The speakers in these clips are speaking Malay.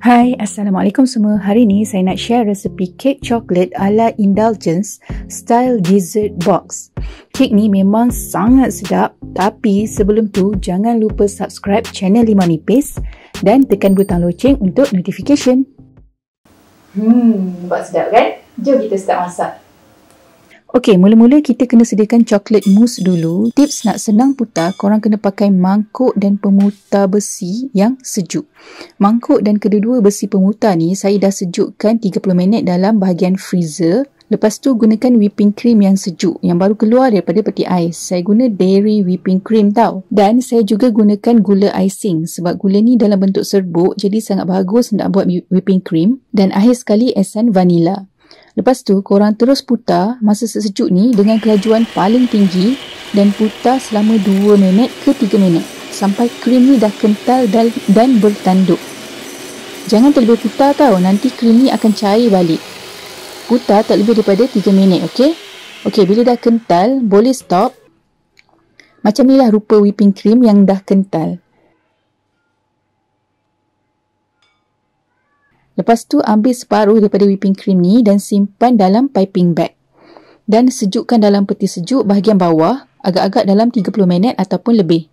Hai, Assalamualaikum semua. Hari ni saya nak share resepi kek coklat ala Indulgence style dessert box. Kek ni memang sangat sedap, tapi sebelum tu jangan lupa subscribe channel Limau Nipis dan tekan butang loceng untuk notification. Nampak sedap kan? Jom kita start masak. Okey, mula-mula kita kena sediakan coklat mousse dulu. Tips nak senang putar, korang kena pakai mangkuk dan pemutar besi yang sejuk. Mangkuk dan kedua-dua besi pemutar ni saya dah sejukkan 30 minit dalam bahagian freezer. Lepas tu gunakan whipping cream yang sejuk yang baru keluar daripada peti ais. Saya guna dairy whipping cream tau. Dan saya juga gunakan gula icing sebab gula ni dalam bentuk serbuk, jadi sangat bagus nak buat whipping cream. Dan akhir sekali esen vanilla. Lepas tu korang terus putar masa sejuk ni dengan kelajuan paling tinggi dan putar selama 2 minit ke 3 minit sampai krim ni dah kental dan bertanduk. Jangan terlebih putar tau, nanti krim ni akan cair balik. Putar tak lebih daripada 3 minit, okey? Okey, bila dah kental boleh stop. Macam ni lah rupa whipping cream yang dah kental. Lepas tu ambil separuh daripada whipping cream ni dan simpan dalam piping bag. Dan sejukkan dalam peti sejuk bahagian bawah agak-agak dalam 30 minit ataupun lebih.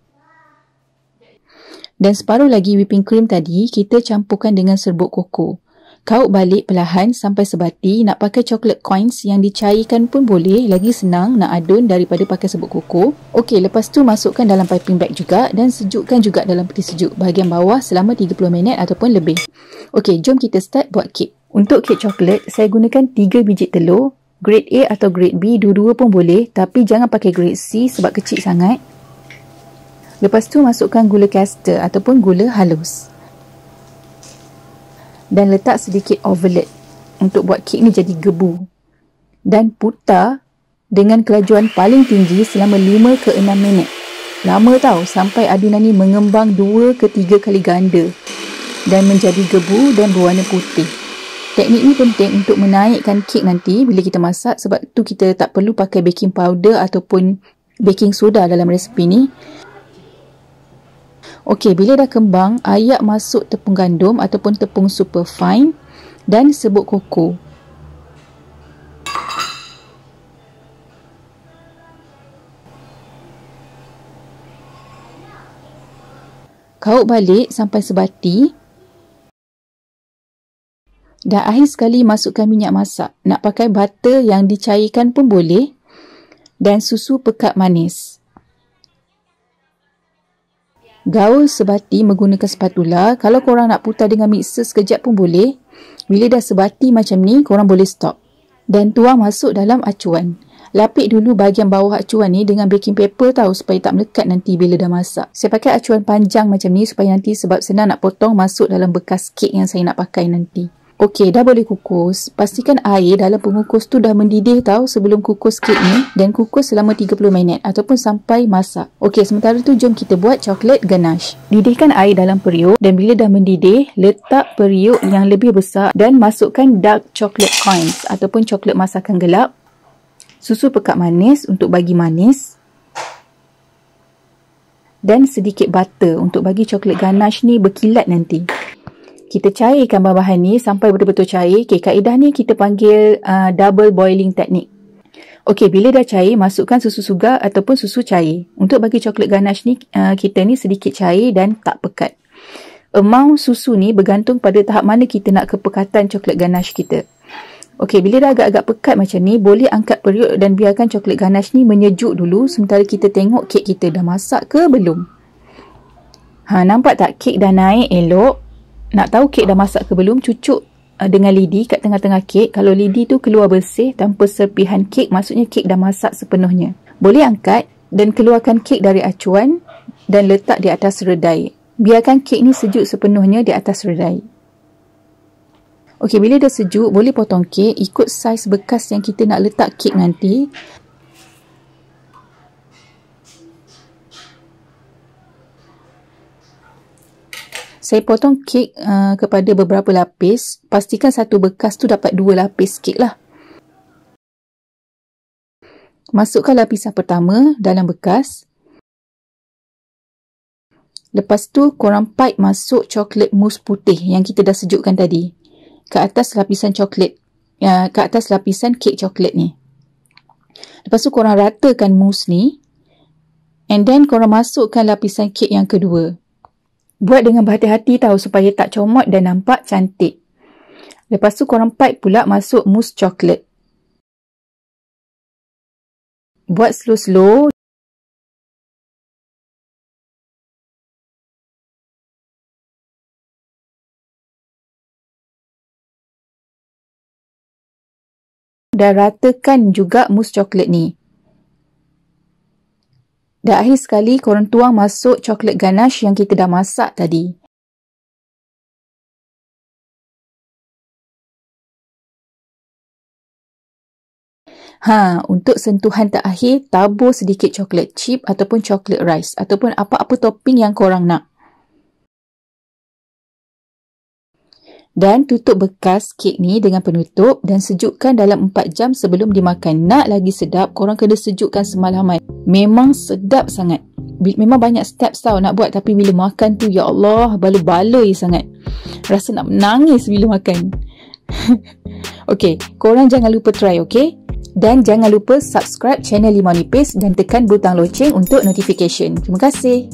Dan separuh lagi whipping cream tadi kita campurkan dengan serbuk koko. Kaut balik perlahan sampai sebati. Nak pakai chocolate coins yang dicairkan pun boleh. Lagi senang nak adun daripada pakai serbuk koko. Okey, lepas tu masukkan dalam piping bag juga dan sejukkan juga dalam peti sejuk bahagian bawah selama 30 minit ataupun lebih. Okey, jom kita start buat kek. Untuk kek coklat, saya gunakan 3 biji telur. Grade A atau grade B, dua-dua pun boleh. Tapi jangan pakai grade C sebab kecil sangat. Lepas tu masukkan gula caster ataupun gula halus. Dan letak sedikit overload untuk buat kek ni jadi gebu. Dan putar dengan kelajuan paling tinggi selama 5 ke 6 minit. Lama tau, sampai adunan ni mengembang 2 ke 3 kali ganda dan menjadi gebu dan berwarna putih. Teknik ni penting untuk menaikkan kek nanti bila kita masak, sebab tu kita tak perlu pakai baking powder ataupun baking soda dalam resepi ni. Okey, bila dah kembang, ayak masuk tepung gandum ataupun tepung super fine dan serbuk koko. Kaut balik sampai sebati. Dan akhir sekali masukkan minyak masak. Nak pakai butter yang dicairkan pun boleh. Dan susu pekat manis. Gaul sebati menggunakan spatula. Kalau korang nak putar dengan mixer sekejap pun boleh. Bila dah sebati macam ni, korang boleh stop. Dan tuang masuk dalam acuan. Lapik dulu bahagian bawah acuan ni dengan baking paper tau, supaya tak melekat nanti bila dah masak. Saya pakai acuan panjang macam ni supaya nanti sebab senang nak potong masuk dalam bekas kek yang saya nak pakai nanti. Okey, dah boleh kukus. Pastikan air dalam pengukus tu dah mendidih tau sebelum kukus kek ni, dan kukus selama 30 minit ataupun sampai masak. Okey, sementara tu jom kita buat coklat ganache. Didihkan air dalam periuk dan bila dah mendidih, letak periuk yang lebih besar dan masukkan dark chocolate coins ataupun coklat masakan gelap. Susu pekat manis untuk bagi manis. Dan sedikit butter untuk bagi coklat ganache ni berkilat nanti. Kita cairkan bahan-bahan ni sampai betul-betul cair. Okay, kaedah ni kita panggil double boiling technique. Okey, bila dah cair, masukkan susu sugar ataupun susu cair. Untuk bagi coklat ganache ni, kita ni sedikit cair dan tak pekat. Amount susu ni bergantung pada tahap mana kita nak kepekatan coklat ganache kita. Okey, bila dah agak-agak pekat macam ni, boleh angkat periuk dan biarkan coklat ganache ni menyejuk dulu sementara kita tengok kek kita dah masak ke belum. Nampak tak kek dah naik elok? Nak tahu kek dah masak ke belum, cucuk dengan lidi kat tengah-tengah kek. Kalau lidi tu keluar bersih tanpa serpihan kek, maksudnya kek dah masak sepenuhnya. Boleh angkat dan keluarkan kek dari acuan dan letak di atas redai. Biarkan kek ni sejuk sepenuhnya di atas redai. Okey, bila dah sejuk, boleh potong kek ikut saiz bekas yang kita nak letak kek nanti. Saya potong kek kepada beberapa lapis. Pastikan satu bekas tu dapat 2 lapis kek lah. Masukkan lapisan pertama dalam bekas. Lepas tu korang pipe masuk coklat mousse putih yang kita dah sejukkan tadi ke atas lapisan coklat, ke atas lapisan kek coklat ni. Lepas tu korang ratakan mousse ni, and then korang masukkan lapisan kek yang kedua. Buat dengan berhati-hati tahu supaya tak comot dan nampak cantik. Lepas tu korang pipe pula masuk mousse coklat. Buat slow-slow. Dan ratakan juga mousse coklat ni. Dan akhir sekali korang tuang masuk coklat ganache yang kita dah masak tadi. Untuk sentuhan terakhir, tabur sedikit coklat chip ataupun coklat rice ataupun apa-apa topping yang korang nak. Dan tutup bekas kek ni dengan penutup dan sejukkan dalam 4 jam sebelum dimakan. Nak lagi sedap, korang kena sejukkan semalaman. Memang sedap sangat. Memang banyak steps tau nak buat, tapi bila makan tu, ya Allah, baloi-baloi sangat. Rasa nak menangis bila makan. Okay, korang jangan lupa try, okay? Dan jangan lupa subscribe channel Limau Nipis dan tekan butang loceng untuk notification. Terima kasih.